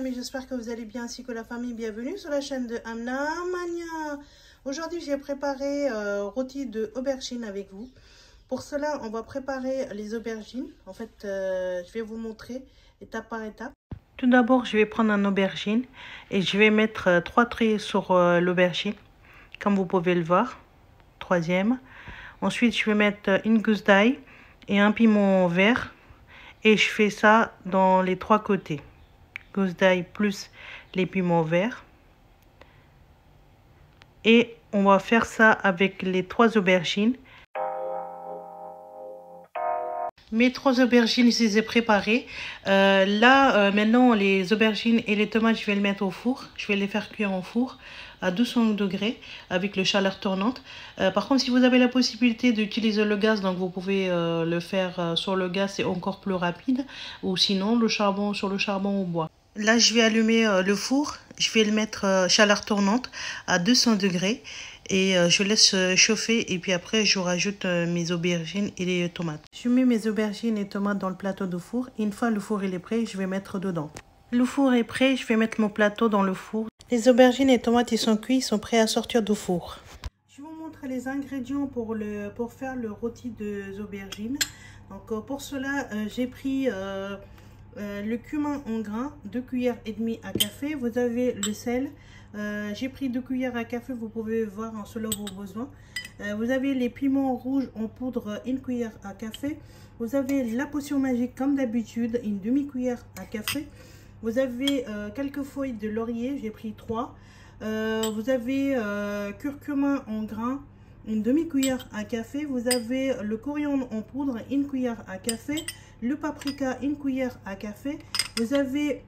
amis, j'espère que vous allez bien ainsi que la famille. Bienvenue sur la chaîne de Amna Mania. Aujourd'hui, j'ai préparé rôti de aubergine avec vous. Pour cela, on va préparer les aubergines. En fait, je vais vous montrer étape par étape. Tout d'abord, je vais prendre un aubergine et je vais mettre 3 traits sur l'aubergine, comme vous pouvez le voir. Troisième. Ensuite, je vais mettre une gousse d'ail et un piment vert. Et je fais ça dans les 3 côtés. Gousse d'ail plus les piments verts. Et on va faire ça avec les 3 aubergines. Mes 3 aubergines, je les ai préparées. Maintenant, les aubergines et les tomates, je vais les mettre au four. Je vais les faire cuire au four à 200 degrés avec le chaleur tournante. Par contre, si vous avez la possibilité d'utiliser le gaz, donc vous pouvez le faire sur le gaz, c'est encore plus rapide. Ou sinon, sur le charbon au bois. Là, je vais allumer le four. Je vais le mettre chaleur tournante à 200 degrés. Et je laisse chauffer et puis après je rajoute mes aubergines et les tomates. Je mets mes aubergines et tomates dans le plateau de four. Une fois le four il est prêt, je vais mettre dedans. Le four est prêt, je vais mettre mon plateau dans le four. Les aubergines et tomates ils sont cuits, ils sont prêts à sortir du four. Je vais vous montrer les ingrédients pour faire le rôti de aubergines. Donc pour cela j'ai pris le cumin en grains, 2 cuillères et demie à café. Vous avez le sel. J'ai pris 2 cuillères à café, vous pouvez voir selon vos besoins. Vous avez les piments rouges en poudre, 1 cuillère à café. Vous avez la potion magique comme d'habitude, une demi-cuillère à café. Vous avez quelques feuilles de laurier, j'ai pris 3. Vous avez curcuma en grains, une demi-cuillère à café. Vous avez le coriandre en poudre, 1 cuillère à café. Le paprika, 1 cuillère à café. Vous avez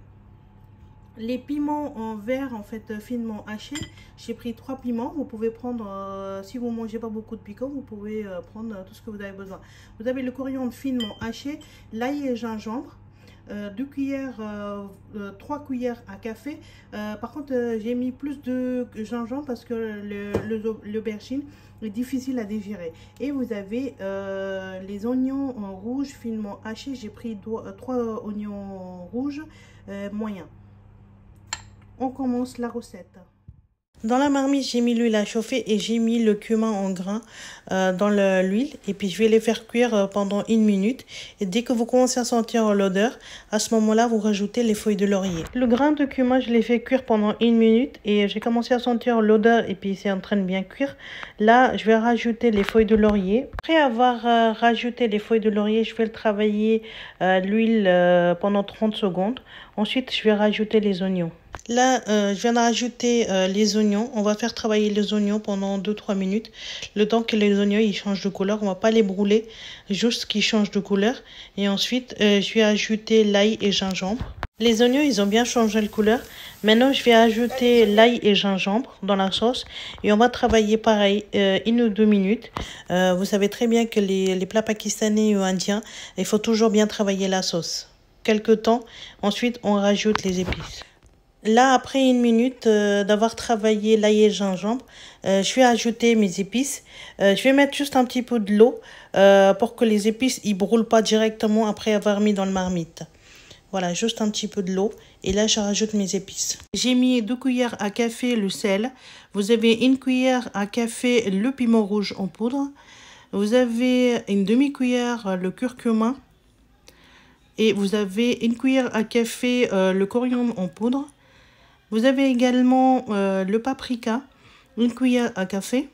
les piments en vert, en fait, finement hachés. J'ai pris 3 piments. Vous pouvez prendre, si vous ne mangez pas beaucoup de piquant, vous pouvez prendre tout ce que vous avez besoin. Vous avez le coriandre finement haché, l'ail et gingembre. 2 cuillères, 3 cuillères à café. Par contre, j'ai mis plus de gingembre parce que l'aubergine est difficile à digérer. Et vous avez les oignons rouges finement hachés. J'ai pris 3 oignons rouges moyens. On commence la recette. Dans la marmite, j'ai mis l'huile à chauffer et j'ai mis le cumin en grains dans l'huile. Et puis, je vais les faire cuire pendant 1 minute. Et dès que vous commencez à sentir l'odeur, à ce moment-là, vous rajoutez les feuilles de laurier. Le grain de cumin, je l'ai fait cuire pendant 1 minute. Et j'ai commencé à sentir l'odeur et puis c'est en train de bien cuire. Là, je vais rajouter les feuilles de laurier. Après avoir rajouté les feuilles de laurier, je vais le travailler l'huile pendant 30 secondes. Ensuite, je vais rajouter les oignons. Là, je viens de rajouter les oignons. On va faire travailler les oignons pendant 2-3 minutes. Le temps que les oignons ils changent de couleur. On ne va pas les brûler, juste qu'ils changent de couleur. Et ensuite, je vais ajouter l'ail et gingembre. Les oignons, ils ont bien changé de couleur. Maintenant, je vais ajouter l'ail et gingembre dans la sauce. Et on va travailler pareil, 1 ou 2 minutes. Vous savez très bien que les plats pakistanais ou indiens, il faut toujours bien travailler la sauce. Quelque temps, ensuite, on rajoute les épices. Là, après 1 minute d'avoir travaillé l'ail et le gingembre, je vais ajouter mes épices. Je vais mettre juste un petit peu de l'eau pour que les épices ne brûlent pas directement après avoir mis dans le marmite. Voilà, juste un petit peu de l'eau. Et là, je rajoute mes épices. J'ai mis 2 cuillères à café le sel. Vous avez 1 cuillère à café le piment rouge en poudre. Vous avez une demi-cuillère le curcuma. Et vous avez 1 cuillère à café le coriandre en poudre. Vous avez également le paprika, 1 cuillère à café.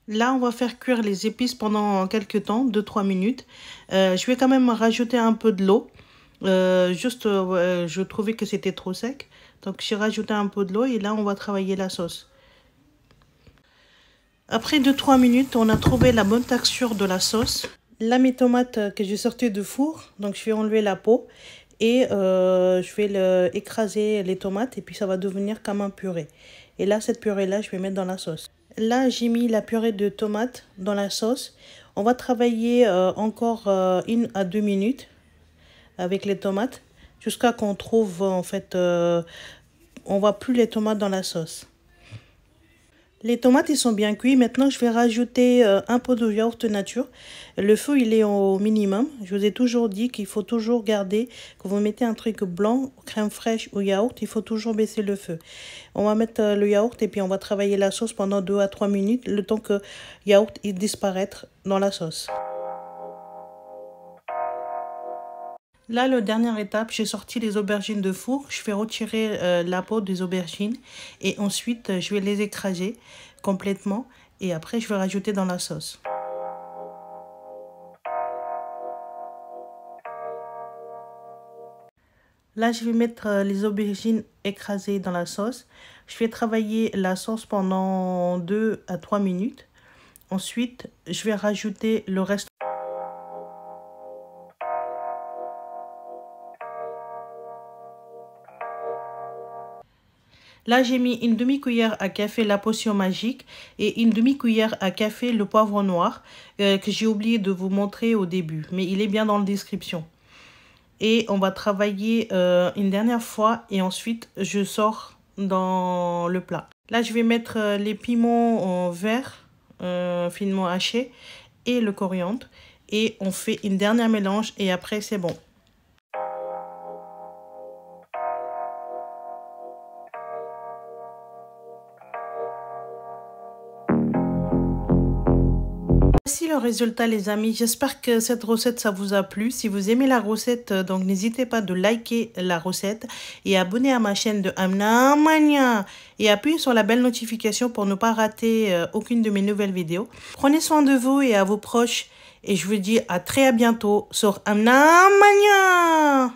Là, on va faire cuire les épices pendant quelques temps, 2-3 minutes. Je vais quand même rajouter un peu de l'eau. Je trouvais que c'était trop sec. Donc, j'ai rajouté un peu de l'eau et là, on va travailler la sauce. Après 2-3 minutes, on a trouvé la bonne texture de la sauce. Là, mes tomates que j'ai sorties du four, donc je vais enlever la peau. Et je vais écraser les tomates et puis ça va devenir comme un purée. Et là, cette purée-là, je vais mettre dans la sauce. Là, j'ai mis la purée de tomates dans la sauce. On va travailler encore 1 à 2 minutes avec les tomates jusqu'à qu'on trouve, en fait, on ne voit plus les tomates dans la sauce. Les tomates, ils sont bien cuits. Maintenant, je vais rajouter un pot de yaourt nature. Le feu, il est au minimum. Je vous ai toujours dit qu'il faut toujours garder, quand vous mettez un truc blanc, crème fraîche ou yaourt, il faut toujours baisser le feu. On va mettre le yaourt et puis on va travailler la sauce pendant 2 à 3 minutes, le temps que le yaourt il disparaître dans la sauce. Là, la dernière étape, j'ai sorti les aubergines de four. Je vais retirer la peau des aubergines et ensuite, je vais les écraser complètement et après, je vais rajouter dans la sauce. Là, je vais mettre les aubergines écrasées dans la sauce. Je vais travailler la sauce pendant 2 à 3 minutes. Ensuite, je vais rajouter le reste. Là, j'ai mis une demi-cuillère à café la potion magique et une demi-cuillère à café le poivre noir que j'ai oublié de vous montrer au début. Mais il est bien dans la description. Et on va travailler une dernière fois et ensuite, je sors dans le plat. Là, je vais mettre les piments en vert finement hachés et le coriandre. Et on fait une dernière mélange et après, c'est bon. Voici le résultat les amis, j'espère que cette recette ça vous a plu. Si vous aimez la recette, donc n'hésitez pas de liker la recette et abonner à ma chaîne de Amna Mania et appuyez sur la belle notification pour ne pas rater aucune de mes nouvelles vidéos. Prenez soin de vous et à vos proches et je vous dis à très bientôt sur Amna Mania.